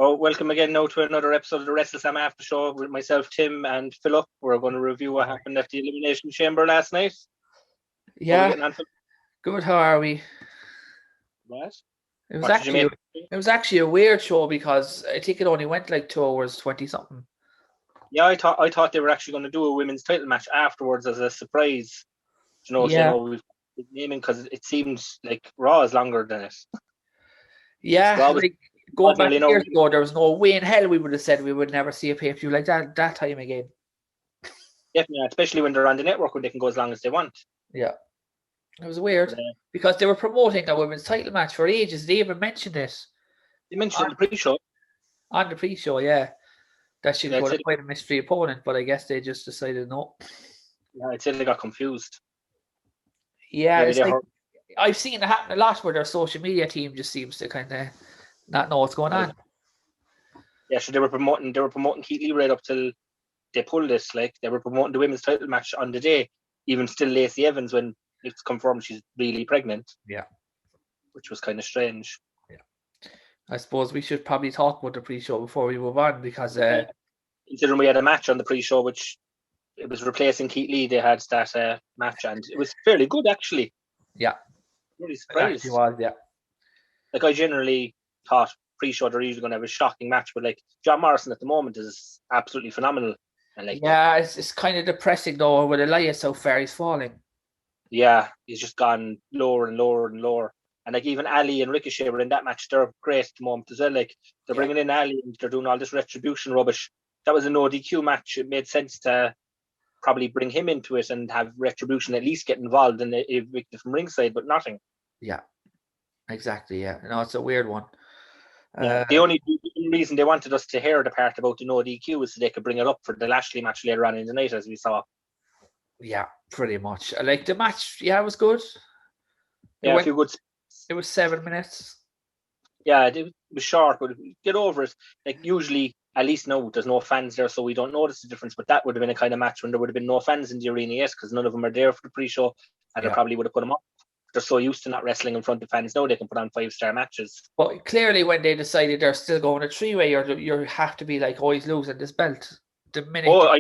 Oh, welcome again now to another episode of the Wrestleslam After Show with myself, Tim, and Pilib. We're going to review what happened at the Elimination Chamber last night. Yeah, good. How are we? What? It was actually a weird show because I think it only went like 2 hours 20 something. Yeah, I thought they were actually going to do a women's title match afterwards as a surprise. We've naming because it seems like Raw is longer than it. Yeah, going back years ago, there was no way in hell we would have said we would never see a pay-per-view like that time again. Definitely, especially when they're on the network when they can go as long as they want. Yeah, it was weird because they were promoting a women's title match for ages. They even mentioned it. They mentioned it in the pre-show. On the pre-show, yeah. That she was going to fight a mystery opponent, but I guess they just decided no. Yeah, I'd say they got confused. Yeah, I've seen it happen a lot where their social media team just seems to kind of not know what's going on. Yeah, so they were promoting Keith Lee right up till they pulled this. Like they were promoting the women's title match on the day, even still Lacey Evans when it's confirmed she's really pregnant. Yeah, which was kind of strange. Yeah, I suppose we should probably talk about the pre-show before we move on because considering we had a match on the pre-show, which it was replacing Keith Lee, they had that match and it was fairly good actually. Yeah, really surprised. It was, yeah. Like I generally thought pre-show they're usually going to have a shocking match, but like John Morrison at the moment is absolutely phenomenal. And like it's kind of depressing though with Elias how far he's falling. Yeah, he's just gone lower and lower and lower. And like even Ali and Ricochet were in that match. They're great at the moment as well. Like they're bringing in Ali and they're doing all this retribution rubbish. That was a no DQ match. It made sense to probably bring him into it and have retribution at least get involved and evict it from ringside, but nothing. Yeah, exactly. Yeah, no, it's a weird one. The only reason they wanted us to hear the part about the no DQ was so they could bring it up for the Lashley match later on in the night, as we saw. Yeah, pretty much. Like the match, it was good. It was 7 minutes. Yeah, it was short, but get over it. Like usually, at least now there's no fans there, so we don't notice the difference. But that would have been a kind of match when there would have been no fans in the arena, yes, because none of them are there for the pre-show, and they probably would have put them up. They're so used to not wrestling in front of fans now, they can put on 5-star matches. But clearly, when they decided they're still going a 3-way, you have to be like, oh, he's losing this belt. The minute. Oh,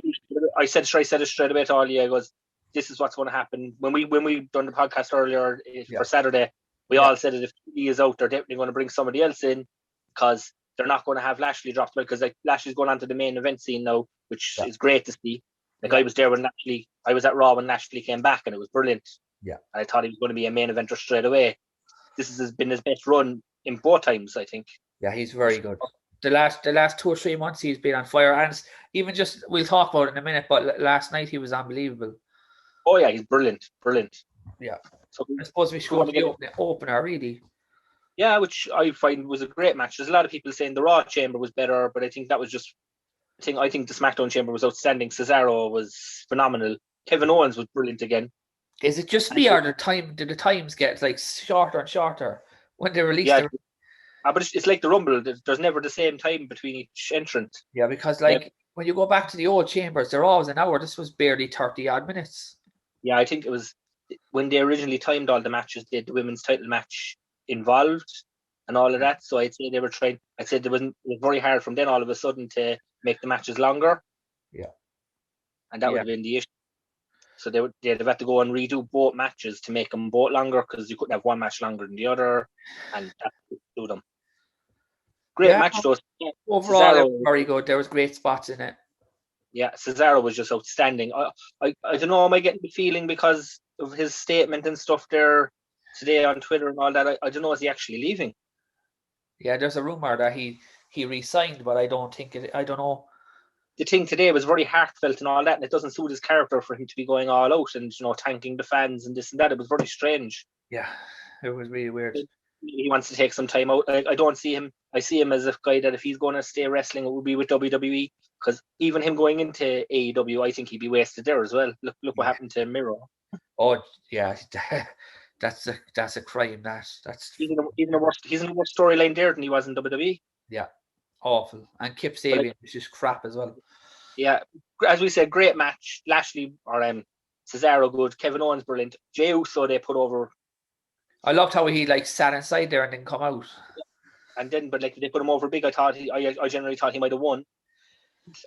I said it straight away to all you. I goes, this is what's going to happen. When we done the podcast earlier for Saturday, we all said that if he is out, they're definitely going to bring somebody else in because they're not going to have Lashley dropped because like Lashley's going on to the main event scene now, which is great to see. Like I was there when I was at Raw when Lashley came back and it was brilliant. Yeah, and I thought he was going to be a main eventer straight away. This has been his best run in both times, I think. Yeah, he's very good. The last 2 or 3 months he's been on fire, and even just we'll talk about it in a minute. But last night he was unbelievable. Oh yeah, he's brilliant. Yeah, so I suppose we should go to the opener really. Yeah, which I find was a great match. There's a lot of people saying the Raw Chamber was better, but I think that was just. I think the SmackDown Chamber was outstanding. Cesaro was phenomenal. Kevin Owens was brilliant again. Is it just me or did the times get like shorter and shorter when they released them? But it's like the Rumble. There's never the same time between each entrant. Yeah, because when you go back to the old chambers, they're always an hour. This was barely 30-odd minutes. Yeah, I think it was when they originally timed all the matches, they had the women's title match involved and all of that. So I'd say they were trying. I'd say it was very hard from then all of a sudden to make the matches longer. Yeah. And that would have been the issue. So they'd have had to go and redo both matches to make them both longer because you couldn't have one match longer than the other, and that would do them. Great match though. Overall, very good. There was great spots in it. Yeah, Cesaro was just outstanding. I don't know. Am I getting the feeling because of his statement and stuff there today on Twitter and all that? I don't know. Is he actually leaving? Yeah, there's a rumor that he re-signed, but I don't know. The thing today was very heartfelt and all that, and it doesn't suit his character for him to be going all out and thanking the fans and this and that. It was very strange. Yeah, it was really weird. He wants to take some time out. I don't see him. I see him as a guy that if he's going to stay wrestling, it would be with WWE. Because even him going into AEW, I think he'd be wasted there as well. Look what happened to Miro. Oh yeah, that's a crime. He's in a worse storyline there than he was in WWE. Yeah. Awful. And Kip Sabian is just crap as well. Yeah, as we said, great match. Lashley or Cesaro good. Kevin Owens brilliant. Jey Uso they put over. I loved how he sat inside there and didn't come out. And then, but like they put him over big. I generally thought he might have won.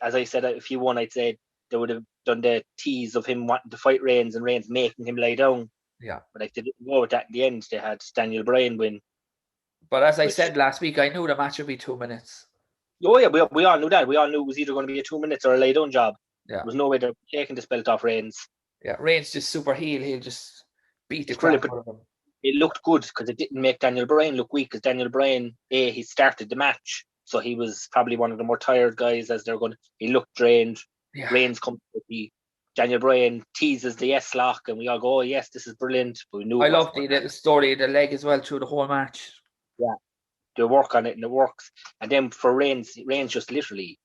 As I said, if he won, I'd say they would have done the tease of him wanting to fight Reigns and Reigns making him lie down. Yeah. But like they didn't go with that in the end. They had Daniel Bryan win. But as I said last week, I knew the match would be 2 minutes. Oh yeah, we all knew that. We all knew it was either going to be a 2 minutes or a lay down job. Yeah. There was no way they're taking this belt off Reigns. Yeah, Reigns just super heel. He'll just beat the crap out of him. It looked good because it didn't make Daniel Bryan look weak. Because Daniel Bryan, he started the match, so he was probably one of the more tired guys as they're going. He looked drained. Yeah. Reigns comes with the Daniel Bryan teases the yes lock, and we all go, "Oh yes, this is brilliant." But we knew. I love the little story of the leg as well through the whole match. Yeah, they work on it and it works. And then for Reigns just literally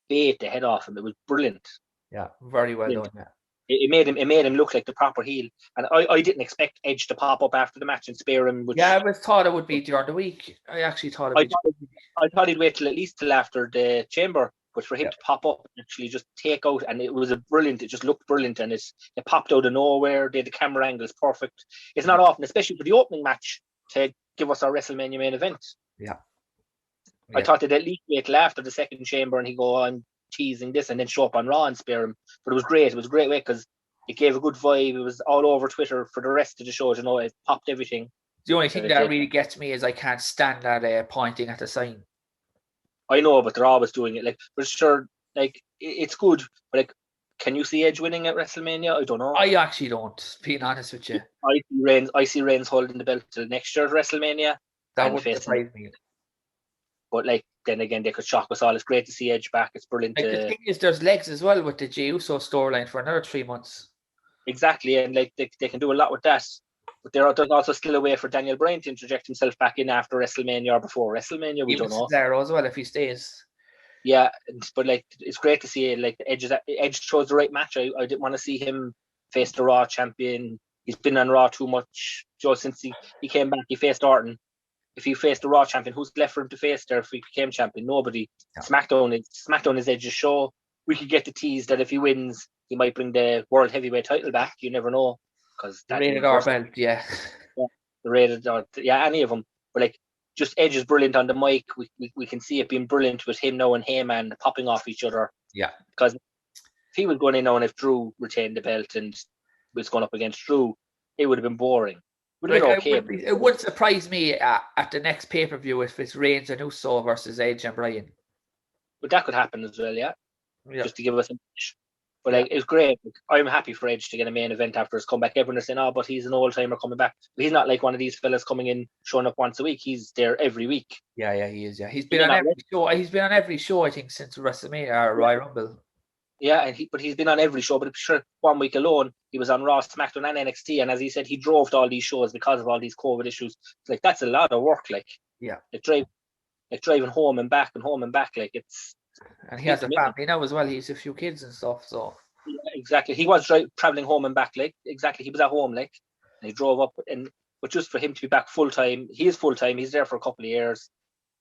bait the head off him. It was brilliant. Yeah, very well done. Yeah. It made him look like the proper heel, and I didn't expect Edge to pop up after the match and spare him. I thought it would be during the week. I actually thought it. I thought he'd wait at least till after the Chamber, but for him to pop up and actually just take out, and it was brilliant. It just looked brilliant, and it popped out of nowhere. The camera angle is perfect. It's not often, especially for the opening match, to give us our WrestleMania main event. Yeah. I thought they'd at least wait till after the second Chamber, and he go on teasing this and then show up on Raw and spare him. But it was great. It was a great way because it gave a good vibe. It was all over Twitter for the rest of the show. It popped everything. The only thing that really gets me is I can't stand that pointing at the sign. I know, but they're always doing it. Like, for sure, like it's good. But like, can you see Edge winning at WrestleMania? I don't know. I actually don't. Being honest with you, I see Reigns holding the belt till next year's WrestleMania. That would surprise me. But like, then again, they could shock us all. It's great to see Edge back. It's brilliant. Like, the thing is, there's legs as well with the Jey Uso storyline for another 3 months. Exactly, and like they can do a lot with that. But there's also still a way for Daniel Bryan to interject himself back in after WrestleMania or before WrestleMania. We don't know. Cesaro as well if he stays. Yeah, but like it's great to see like Edge chose the right match. I didn't want to see him face the Raw champion. He's been on Raw too much. Since he came back, he faced Orton. If he faced the Raw champion, who's left for him to face there if he became champion? Nobody. Yeah. SmackDown is Edge's show. We could get the tease that if he wins, he might bring the World Heavyweight title back. You never know. Because the Rated R belt, yeah. The Rated R, any of them. But like, just Edge is brilliant on the mic. We can see it being brilliant with him now and Heyman popping off each other. Yeah. Because if he was going in now and if Drew retained the belt and was going up against Drew, it would have been boring. It would surprise me at the next pay-per-view if it's Reigns and Uso versus Edge and Bryan. But that could happen as well, yeah. Just to give us a match. But like, it's great. I'm happy for Edge to get a main event after his comeback. Everyone is saying, but he's an old-timer coming back. But he's not like one of these fellas coming in, showing up once a week. He's there every week. Yeah, he is, yeah. He's been on every show. He's been on every show, I think, since WrestleMania or Royal Rumble. Yeah, but he's been on every show. But sure, 1 week alone, he was on Raw, SmackDown, and NXT. And as he said, he drove to all these shows because of all these COVID issues. Like, that's a lot of work. Like, driving home and back. Like, it's. And he has a family now as well. He has a few kids and stuff. So. Yeah, exactly. He was traveling home and back. Like, exactly. He was at home. Like, and he drove up. But just for him to be back full time, he is full time. He's there for a couple of years.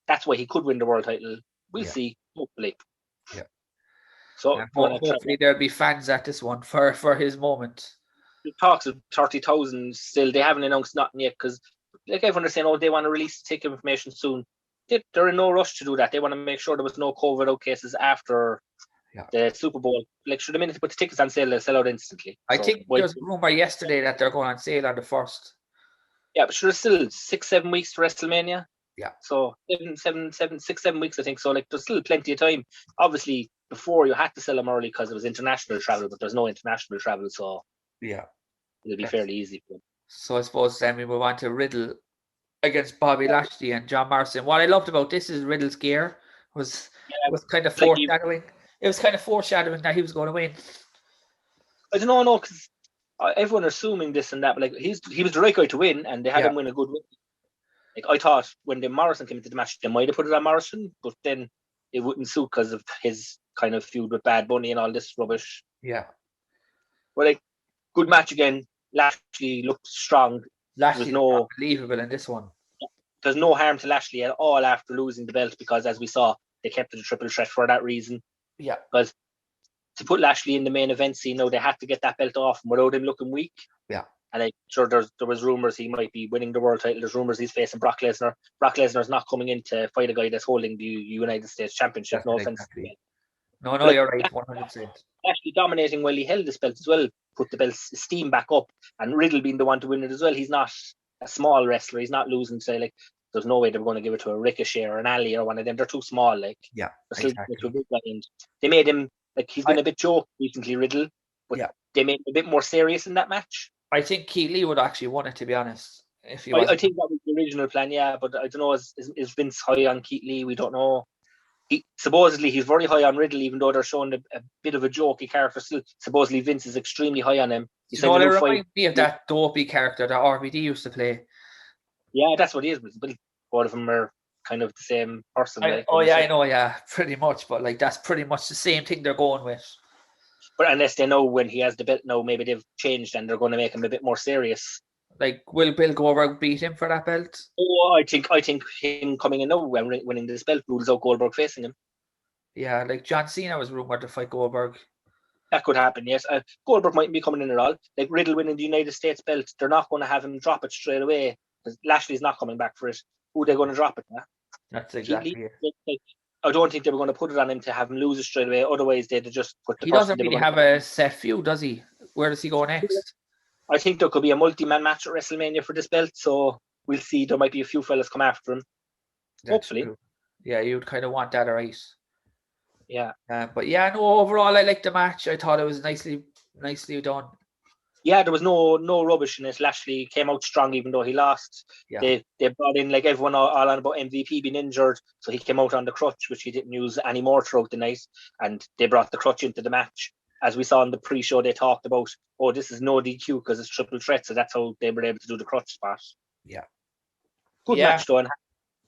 That's why he could win the world title. We'll see. Hopefully. Yeah. So hopefully there'll be fans at this one for his moment. The talks of 30,000 still. They haven't announced nothing yet because, like everyone is saying, they want to release the ticket information soon. They're in no rush to do that. They want to make sure there was no COVID out cases after the Super Bowl. Like, the minute they put the tickets on sale, they'll sell out instantly. I think there was a rumor yesterday that they're going on sale on the 1st. Yeah, but there's still 6-7 weeks to WrestleMania. Yeah. So 6-7 weeks, I think. So like, there's still plenty of time. Obviously, before you had to sell them early because it was international travel, but there's no international travel, so it'll be fairly easy. So I suppose then we move on to Riddle against Bobby Lashley and John Morrison. What I loved about this is Riddle's gear was kind of foreshadowing. It was kind of foreshadowing that he was going to win. I don't know, because everyone assuming this and that, but like he was the right guy to win, and they had him win a good win. Like, I thought when the Morrison came into the match, they might have put it on Morrison, but then it wouldn't suit because of his kind of feud with Bad Bunny and all this rubbish. Yeah. But like, good match again. Lashley looked strong. Lashley was unbelievable in this one. There's no harm to Lashley at all after losing the belt because, as we saw, they kept it a triple threat for that reason. Yeah. Because to put Lashley in the main event scene, they had to get that belt off without him looking weak. Yeah. And I'm sure there was rumors he might be winning the world title. There's rumors he's facing Brock Lesnar. Brock Lesnar's not coming in to fight a guy that's holding the United States Championship. No offense. Exactly. No, you're right, 100%. Actually dominating while he held this belt as well, put the belt's steam back up, and Riddle being the one to win it as well. He's not a small wrestler. He's not losing to, like, there's no way they were going to give it to a Ricochet or an Ali or one of them. They're too small, like. Yeah, exactly. They made him, like, he's been a bit joke recently, Riddle, but they made him a bit more serious in that match. I think Keith Lee would actually won it, to be honest. I think that was the original plan, yeah, but I don't know, is Vince high on Keith Lee? We don't know. Supposedly he's very high on Riddle, even though they're showing a bit of a jokey character still. Supposedly Vince is extremely high on him. It reminds me of that dopey character that RVD used to play. Yeah, that's what he is. But both of them are kind of the same person. I know, pretty much. But like that's pretty much the same thing they're going with. But unless they know when he has the belt now, maybe they've changed and they're going to make him a bit more serious. Like, will Bill Goldberg beat him for that belt? Oh, I think him coming in now and winning this belt rules out Goldberg facing him. Yeah, like John Cena was rumored to fight Goldberg. That could happen, yes. Goldberg mightn't be coming in at all. Like Riddle winning the United States belt, they're not going to have him drop it straight away because Lashley's not coming back for it. Who are they going to drop it at? That's exactly it. I don't think they were going to put it on him to have him lose it straight away. Otherwise, they'd just put the. He doesn't really have a set feud, does he? Where does he go next? I think there could be a multi-man match at WrestleMania for this belt, so we'll see. There might be a few fellas come after him. Hopefully. True. Yeah, you'd kind of want that, right? Yeah. But yeah, no, overall, I liked the match. I thought it was nicely done. Yeah, there was no rubbish in it. Lashley came out strong even though he lost. Yeah. They brought in, like, everyone all on about MVP being injured, so he came out on the crutch, which he didn't use anymore throughout the night, and they brought the crutch into the match. As we saw in the pre-show, they talked about, this is no DQ because it's triple threat, so that's how they were able to do the crutch spot. Yeah. Good match, though, and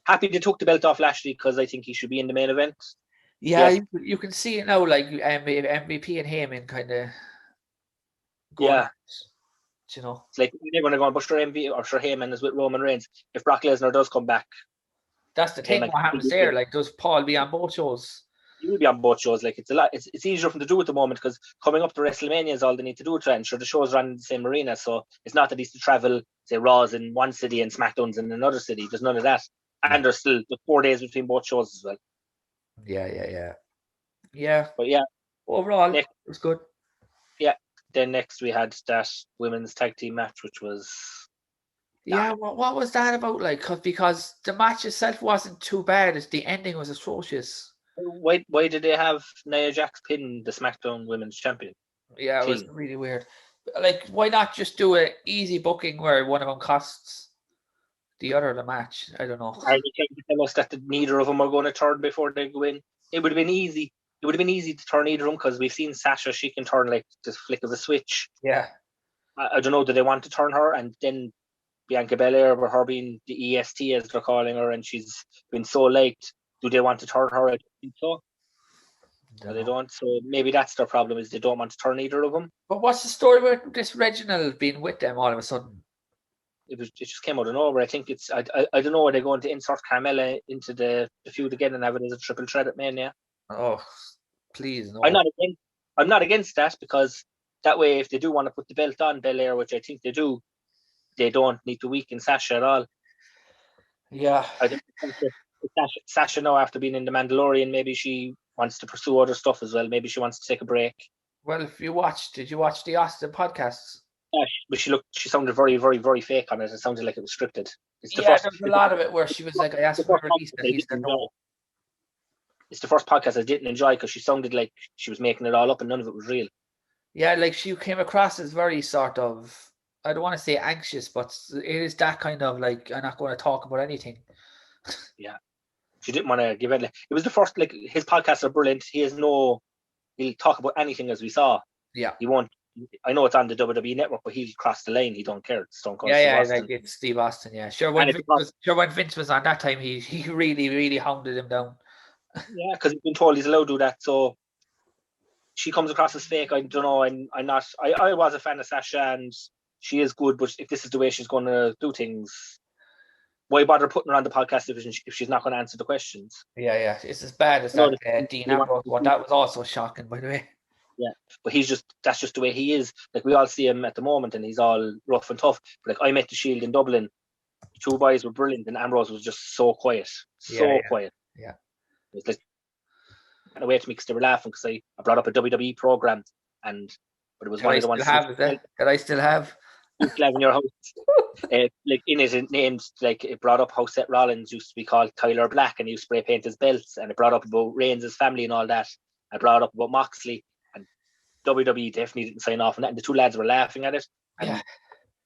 happy they took the belt off Lashley because I think he should be in the main event. Yeah, yes. You can see it now, like MVP and Heyman kind of. Yeah. You know, it's like they're going to go on, but sure Heyman is with Roman Reigns. If Brock Lesnar does come back, that's the thing. What happens there? Like, does Paul be on both shows? He will be on both shows. Like, it's a lot. It's easier for them to do at the moment because coming up to WrestleMania is all they need to do to ensure the shows run in the same arena. So it's not that he's to travel, say, Raw's in one city and SmackDown's in another city. There's none of that, and there's still the 4 days between both shows as well. Yeah. But yeah, overall, it was good. Yeah. Then next we had that women's tag team match, which was. Yeah, what was that about? Like, because the match itself wasn't too bad. The ending was atrocious. Why did they have Nia Jax pin the SmackDown Women's Champion? Yeah, it was really weird. Like, why not just do an easy booking where one of them costs the other the match? I don't know. Are you trying to tell us that neither of them are going to turn before they go in? It would have been easy. It would have been easy to turn either of them because we've seen Sasha. She can turn like the flick of a switch. Yeah. I don't know. Do they want to turn her and then Bianca Belair, with her being the EST as they're calling her, and she's been so liked? Do they want to turn her? I don't think so. No, they don't. So maybe that's their problem, is they don't want to turn either of them. But what's the story with this Reginald being with them all of a sudden? It just came out of nowhere. I think it's I don't know. Are they going to insert Carmella into the feud again and have it as a triple threat at Mania? Oh, please no. I'm not against that, because that way, if they do want to put the belt on Belair, which I think they do, they don't need to weaken Sasha at all. Yeah. I think Sasha now, after being in The Mandalorian, maybe she wants to pursue other stuff as well. Maybe she wants to take a break. Well, did you watch the Austin podcasts? Yeah, but she sounded very, very, very fake on it. It sounded like it was scripted. There's a lot of it where she was like, I asked for a release and he said no. It's the first podcast I didn't enjoy because she sounded like she was making it all up and none of it was real. Yeah, like she came across as very sort of, I don't want to say anxious, but it is that kind of like, I'm not going to talk about anything. Yeah. She didn't want to give it. It was the first, like, his podcasts are brilliant. He'll talk about anything, as we saw. Yeah. He won't. I know it's on the WWE network, but he'll cross the lane. He don't care. It's Stone Cold. Yeah, like it's Steve Austin. Yeah, sure. When Vince was on that time, he really, really hounded him down. Yeah, because he's been told he's allowed to do that. So she comes across as fake. I don't know. I'm not. I was a fan of Sasha, and she is good. But if this is the way she's going to do things, why bother putting her on the podcast if she's not going to answer the questions? Yeah. It's as bad as that Dean Ambrose one. That was also shocking, by the way. Yeah, but that's just the way he is. Like, we all see him at the moment, and he's all rough and tough. But like, I met the Shield in Dublin. The two boys were brilliant, and Ambrose was just so quiet, quiet. Yeah, it was like a way to me because they were laughing because I brought up a WWE program, but it was one of the ones that I still have. You still have in your house. Like in it named, like, it brought up how Seth Rollins used to be called Tyler Black, and he used to spray paint his belts, and it brought up about Reigns' family and all that. I brought up about Moxley, and WWE definitely didn't sign off on that, and the two lads were laughing at it, and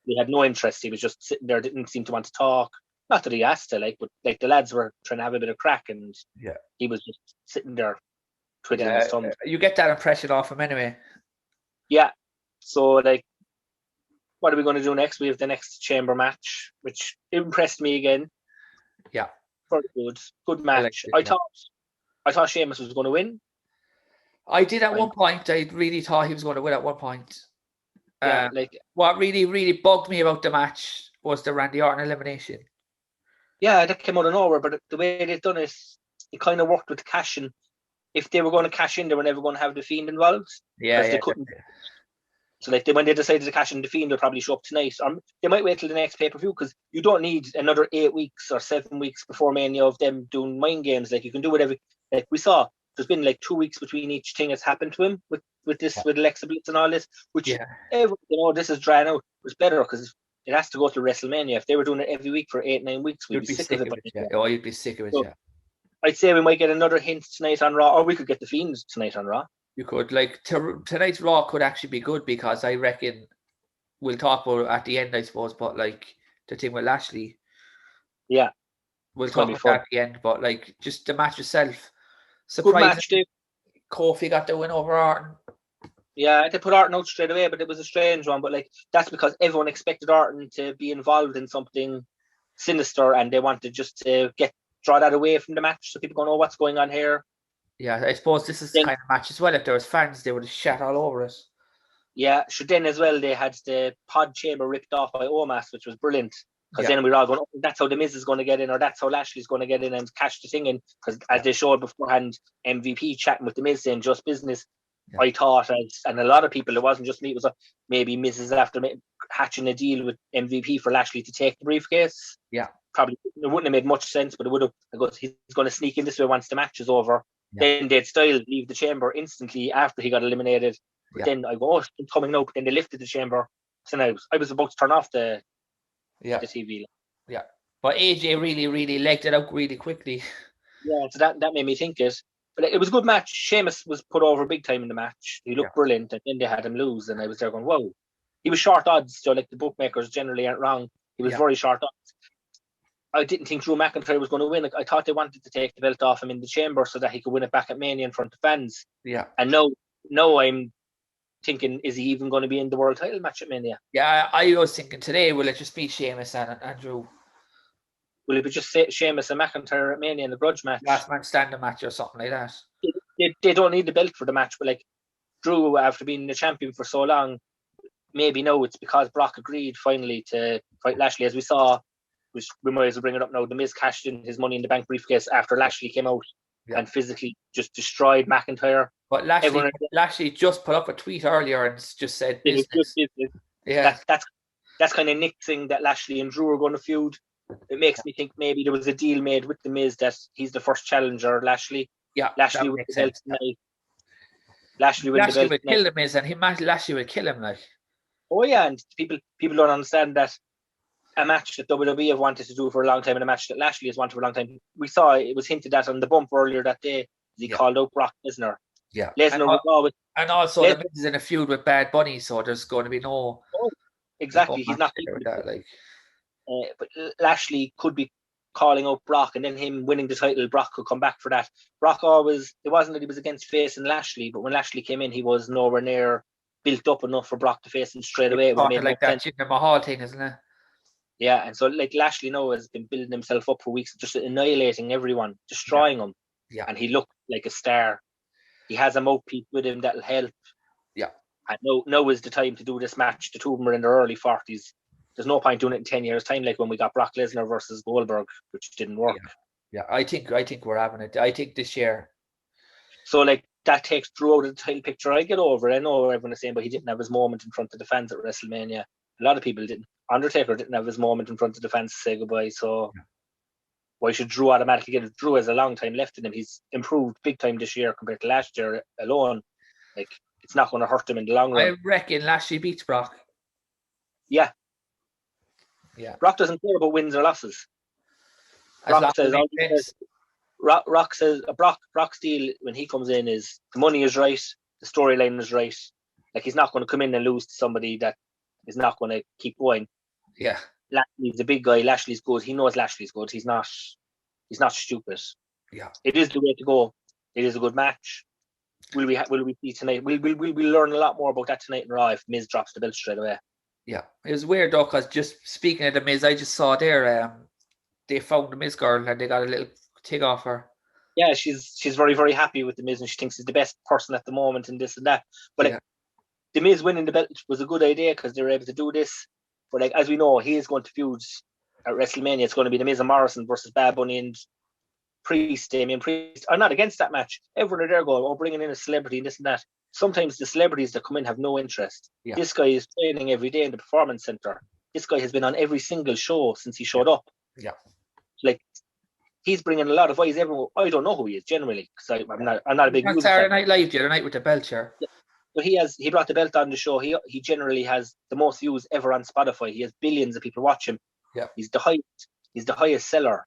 they had no interest. He was just sitting there, didn't seem to want to talk. Not that he asked to, like, but like the lads were trying to have a bit of crack, and he was just sitting there twiddling his thumbs. You get that impression off him anyway. Yeah. So, like, what are we going to do next? We have the next chamber match, which impressed me again. Yeah. Very good match. I thought Sheamus was going to win. I did at one point. I really thought he was going to win at one point. Yeah, what really, really bugged me about the match was the Randy Orton elimination. Yeah, that came out of nowhere, but the way they've done it kind of worked with the cash-in. If they were going to cash in, they were never going to have the Fiend involved. Yeah, they couldn't. So, like, when they decided to cash in the Fiend, they'll probably show up tonight. Or they might wait till the next pay-per-view, because you don't need another 8 weeks or 7 weeks before Mania of them doing mind games. Like, you can do whatever. Like, we saw, there's been like 2 weeks between each thing that's happened to him with Alexa Bliss and all this, which this is drying out. It was better because it has to go to WrestleMania. If they were doing it every week for 8-9 weeks, we'd be sick of it. Oh, you'd be sick of it. So, I'd say we might get another hint tonight on Raw, or we could get the Fiend tonight on Raw. You could, like, tonight's Raw could actually be good, because I reckon we'll talk about it at the end, I suppose, but like the thing with Lashley. Yeah. We'll talk about that at the end, but like just the match itself. Good match, Dave. Kofi got the win over Orton. Yeah, they put Orton out straight away, but it was a strange one. But like, that's because everyone expected Orton to be involved in something sinister, and they wanted just to draw that away from the match, so people go, "Oh, what's going on here?" Yeah, I suppose this is the kind of match as well. If there was fans, they would have shat all over us. Yeah, sure. Then as well, they had the pod chamber ripped off by Omos, which was brilliant. Because then we were all going, "Oh, that's how the Miz is going to get in, or that's how Lashley's going to get in and cash the thing in." Because as they showed beforehand, MVP chatting with the Miz saying just business. Yeah. I thought, and a lot of people, it wasn't just me, it was maybe Miz is after hatching a deal with MVP for Lashley to take the briefcase. Yeah. Probably it wouldn't have made much sense, but it would have. He's going to sneak in this way once the match is over. Yeah. Then they'd leave the chamber instantly after he got eliminated. But then I go, "Oh, it's coming out." But then they lifted the chamber. So now I was about to turn off the TV. Yeah. But AJ really, really legged it out really quickly. Yeah, so that made me think it. But it was a good match. Sheamus was put over big time in the match. He looked brilliant, and then they had him lose, and I was there going, "Whoa." He was short odds, so like the bookmakers generally aren't wrong. He was very short odds. I didn't think Drew McIntyre was going to win. Like, I thought they wanted to take the belt off him in the chamber so that he could win it back at Mania in front of fans. Yeah. And no, I'm thinking, is he even going to be in the world title match at Mania? Yeah, I was thinking today, will it just be Sheamus and Drew? Will it be just Sheamus and McIntyre at Mania in the grudge match? Last man standing match or something like that. They don't need the belt for the match, but like Drew, after being the champion for so long, maybe it's because Brock agreed finally to fight Lashley, as we saw, which we might as well bring it up now. The Miz cashed in his Money in the Bank briefcase after Lashley came out and physically just destroyed McIntyre. But Lashley just put up a tweet earlier and just said business. Yeah, that's kind of nixing that Lashley and Drew are going to feud. It makes me think maybe there was a deal made with the Miz that he's the first challenger, Lashley. Yeah, Lashley with the belt tonight. Lashley would kill the Miz, and Lashley would kill him, like. Oh yeah, and people don't understand that a match that WWE have wanted to do for a long time and a match that Lashley has wanted for a long time. We saw it was hinted at on the bump earlier that day. He called out Brock Lesnar. Yeah, Lesnar was always, and also the Miz is in a feud with Bad Bunny, so there's going to be no. Oh, exactly, he's not with that, like. But Lashley could be calling out Brock, and then him winning the title, Brock could come back for that. Brock it wasn't that he was against facing Lashley, but when Lashley came in, he was nowhere near built up enough for Brock to face him straight away. It made like that Jinder Mahal thing, isn't it? Yeah, and so like Lashley now has been building himself up for weeks, just annihilating everyone, destroying them. Yeah. And he looked like a star. He has a mouthpiece with him that'll help. Yeah. And now is the time to do this match. The two of them are in their early 40s. There's no point doing it in 10 years' time, like when we got Brock Lesnar versus Goldberg, which didn't work. Yeah, I think we're having it. I think this year. So like that takes Drew out of the title picture. I get over it. I know everyone is saying, but he didn't have his moment in front of the fans at WrestleMania. A lot of people didn't. Undertaker didn't have his moment in front of the fans to say goodbye. So why should Drew automatically get it? Drew has a long time left in him. He's improved big time this year compared to last year alone. Like, it's not going to hurt him in the long run. I reckon Lashley beats Brock. Yeah. Brock doesn't care about wins or losses. Brock's deal when he comes in is the money is right, the storyline is right. Like, he's not going to come in and lose to somebody that is not going to keep going. Yeah. Lashley's a big guy. Lashley's good. He knows Lashley's good. He's not stupid. Yeah. It is the way to go. It is a good match. Will we see tonight? We'll learn a lot more about that tonight in Raw if Miz drops the belt straight away. Yeah. It was weird though, because just speaking of the Miz, I just saw there they found the Miz girl and they got a little tick off her. Yeah, she's very, very happy with the Miz and she thinks he's the best person at the moment and this and that. But like, the Miz winning the belt was a good idea because they were able to do this. But like, as we know, he is going to feud at WrestleMania. It's going to be the Miz and Morrison versus Bad Bunny and Priest, Damian Priest. I'm not against that match. Everyone are there going, bringing in a celebrity and this and that. Sometimes the celebrities that come in have no interest. Yeah. This guy is training every day in the Performance Center. This guy has been on every single show since he showed up. Yeah. Like, he's bringing a lot of eyes. Everyone, I don't know who he is generally because I'm not a big music Saturday fan. Night Live the other night with the belt chair. Yeah. But he brought the belt on the show. He generally has the most views ever on Spotify. He has billions of people watch him. Yeah. He's the highest seller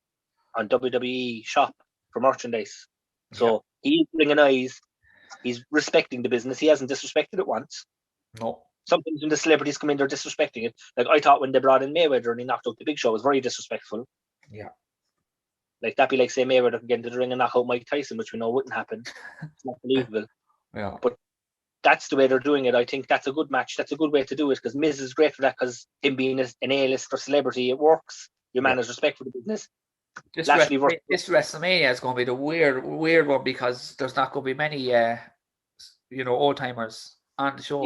on WWE Shop for merchandise. So he's bringing eyes. He's respecting the business. He hasn't disrespected it once. No. Sometimes when the celebrities come in, they're disrespecting it. Like, I thought when they brought in Mayweather and he knocked out the Big Show, it was very disrespectful. Yeah. Like, that'd be like, say, Mayweather could get into the ring and knock out Mike Tyson, which we know wouldn't happen. It's not believable. Yeah. But that's the way they're doing it. I think that's a good match. That's a good way to do it because Miz is great for that because him being an A-list or celebrity, it works. Your man has respect for the business. This WrestleMania is going to be the weird one because there's not going to be many, old timers on the show.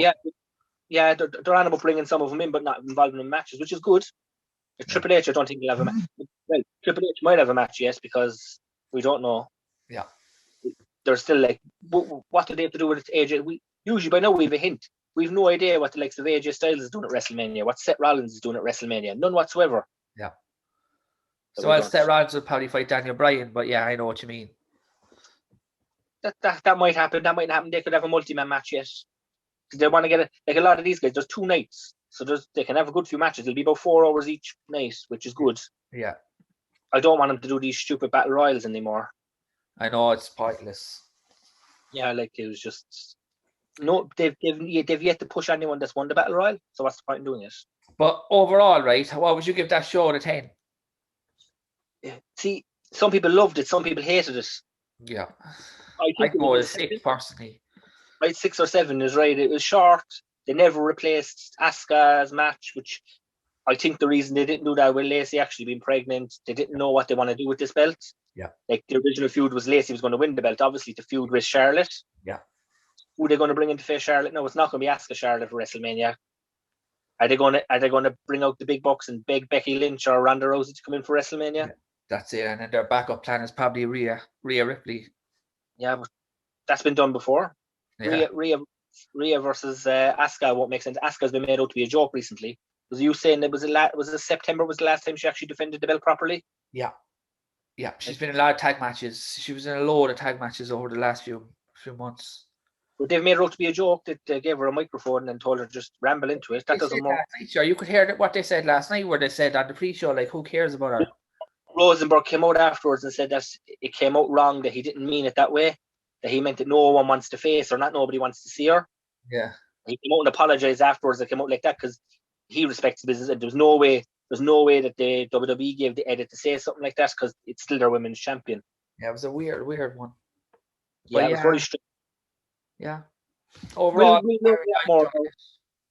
Yeah, they're on about bringing some of them in, but not involving them in matches, which is good. Triple H, I don't think he'll have a match. Well, Triple H might have a match, yes, because we don't know. Yeah, they're still like, what do they have to do with AJ? We usually by now we have a hint. We've no idea what the likes of AJ Styles is doing at WrestleMania, what Seth Rollins is doing at WrestleMania, none whatsoever. Yeah. So Seth Rollins will probably fight Daniel Bryan, but yeah, I know what you mean. That might happen. That might happen. They could have a multi-man match yet. They want to get it. Like a lot of these guys, there's 2 nights, so they can have a good few matches. It'll be about 4 hours each night, which is good. Yeah. I don't want them to do these stupid battle royals anymore. I know, it's pointless. Yeah, like it was just they've yet to push anyone that's won the battle royal. So what's the point in doing it? But overall, right? What would you give that show a 10? See, some people loved it, some people hated it. Yeah, I'd go with 6 personally. Right, 6 or 7 is right. It was short. They never replaced Asuka's match, which I think the reason they didn't do that with Lacey actually being pregnant, they didn't know what they want to do with this belt. Yeah, like the original feud was Lacey was going to win the belt. Obviously, the feud with Charlotte. Yeah, who are they going to bring in to face Charlotte? No, it's not going to be Asuka Charlotte for WrestleMania. Are they going to bring out the big bucks and beg Becky Lynch or Ronda Rousey to come in for WrestleMania? Yeah, that's it. And then their backup plan is probably Rhea Ripley. Yeah, but that's been done before. Yeah. Rhea versus Asuka won't make sense. Asuka's been made out to be a joke recently. Was you saying it was September was the last time she actually defended the belt properly? Yeah. Yeah, she's been in a lot of tag matches. She was in a load of tag matches over the last few months. But they've made her out to be a joke. That they gave her a microphone and told her to just ramble into it. That doesn't work. Sure, you could hear what they said last night, where they said on the pre-show, like, who cares about her? Rosenberg came out afterwards and said that it came out wrong, that he didn't mean it that way, that he meant that no one wants to face her, not nobody wants to see her. Yeah. He came out and apologized afterwards. That came out like that because he respects the business, and there's no way that the WWE gave the edit to say something like that because it's still their women's champion. Yeah, it was a weird one. Yeah, it was very strange. Yeah. Overall, we'll more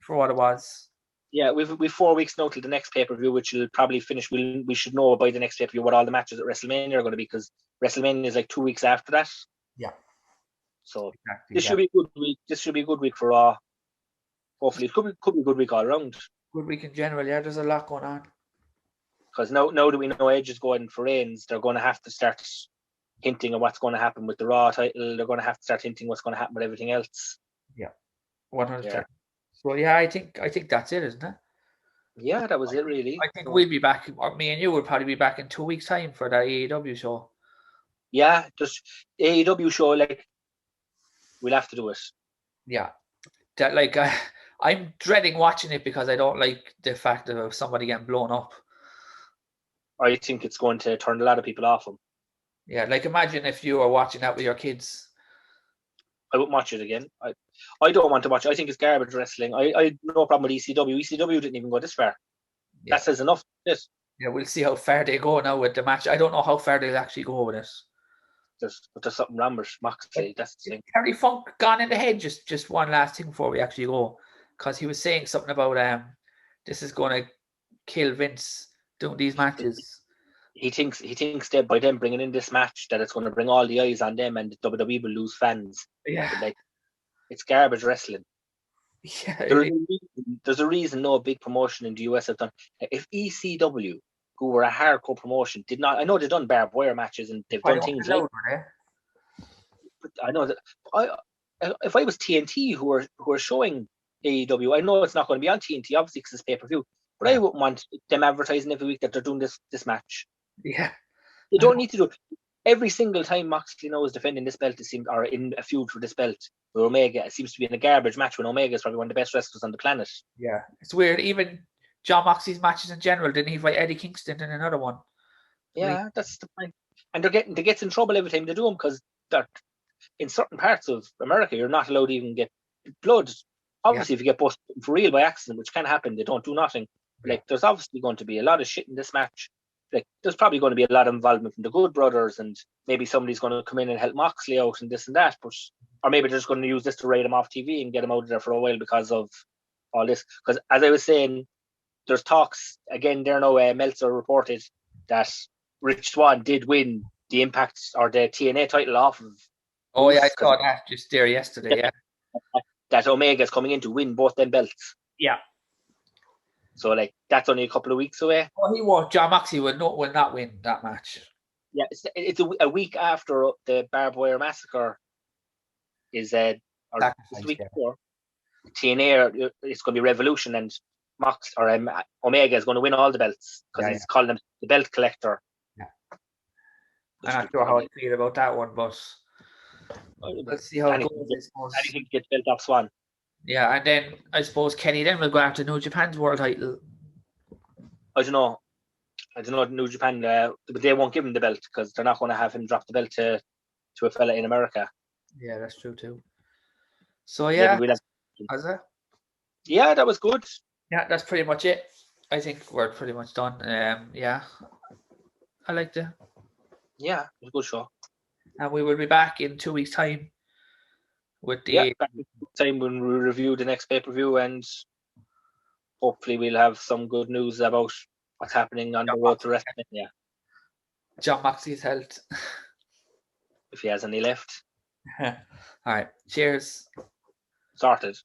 for what it was. Yeah, we've 4 weeks now till the next pay-per-view, which will probably finish. We should know by the next pay-per-view what all the matches at WrestleMania are going to be, because WrestleMania is like 2 weeks after that. Yeah. So this should be a good week. This should be a good week for Raw. Hopefully, it could be a good week all around. Good week in general. Yeah, there's a lot going on. Because now that we know Edge is going for Reigns, they're going to have to start hinting at what's going to happen with the Raw title. They're going to have to start hinting what's going to happen with everything else. Yeah, 100%. So yeah, I think that's it, isn't it? Yeah, that was it really. I think we'll be back. Or me and you will probably be back in 2 weeks' time for that AEW show. Yeah, just AEW show. Like, we'll have to do it. Yeah, that like I'm dreading watching it because I don't like the fact of somebody getting blown up. I think it's going to turn a lot of people off them. Yeah, like imagine if you were watching that with your kids. I wouldn't watch it again. I don't want to watch it. I think it's garbage wrestling. I no problem with ECW. ECW didn't even go this far. Yeah. That says enough. Yes. Yeah, we'll see how far they go now with the match. I don't know how far they'll actually go with it. There's something wrong with Moxley. That's the thing. Terry Funk gone in the head. Just one last thing before we actually go, because he was saying something about this is going to kill Vince doing these matches. He thinks that by them bringing in this match that it's going to bring all the eyes on them and the WWE will lose fans. Yeah, but like, it's garbage wrestling. Yeah, there's a reason no big promotion in the US have done. If ECW, who were a hardcore promotion, did not. I know they've done barbed wire matches and they've done things like. But I know that if I was TNT who are showing AEW, I know it's not going to be on TNT obviously because it's pay-per-view, but I wouldn't want them advertising every week that they're doing this match. Yeah, they don't need to do it. Every single time Moxley now is defending this belt, or in a feud for this belt with Omega, it seems to be in a garbage match when Omega is probably one of the best wrestlers on the planet. Yeah, it's weird. Even John Moxley's matches in general, didn't he fight Eddie Kingston in another one? Yeah, that's the point. And they get in trouble every time they do them because in certain parts of America, you're not allowed to even get blood. Obviously, if you get busted for real by accident, which can happen, they don't do nothing. Like, there's obviously going to be a lot of shit in this match. Like, there's probably going to be a lot of involvement from the Good Brothers, and maybe somebody's going to come in and help Moxley out and this and that. But or maybe they're just going to use this to raid him off TV and get him out of there for a while because of all this. Because as I was saying, there's talks again. There now, Meltzer reported that Rich Swann did win the Impact or the TNA title off of. Oh yeah, I saw that just there yesterday. Yeah, that Omega's coming in to win both them belts. Yeah. So like that's only a couple of weeks away. Oh, he won. John Moxley will not win that match. Yeah, it's a week after the barbed wire massacre is the week before. TNA, it's going to be Revolution, and Omega is going to win all the belts because he's calling him the belt collector. Yeah. I'm not sure how I feel about that one, but let's see how it goes. Anything gets built off Swan. Yeah, and then I suppose Kenny then will go after New Japan's world title. I don't know New Japan, but they won't give him the belt because they're not going to have him drop the belt to a fella in America. Yeah, that's true too. So yeah, was it? Yeah, that was good. Yeah, that's pretty much it. I think we're pretty much done. Yeah, I liked it. Yeah, it was a good show. And we will be back in 2 weeks' time with the time when we review the next pay-per-view, and hopefully we'll have some good news about what's happening on the road to wrestling. Yeah, John Moxley's health, if he has any left. All right, cheers. Sorted.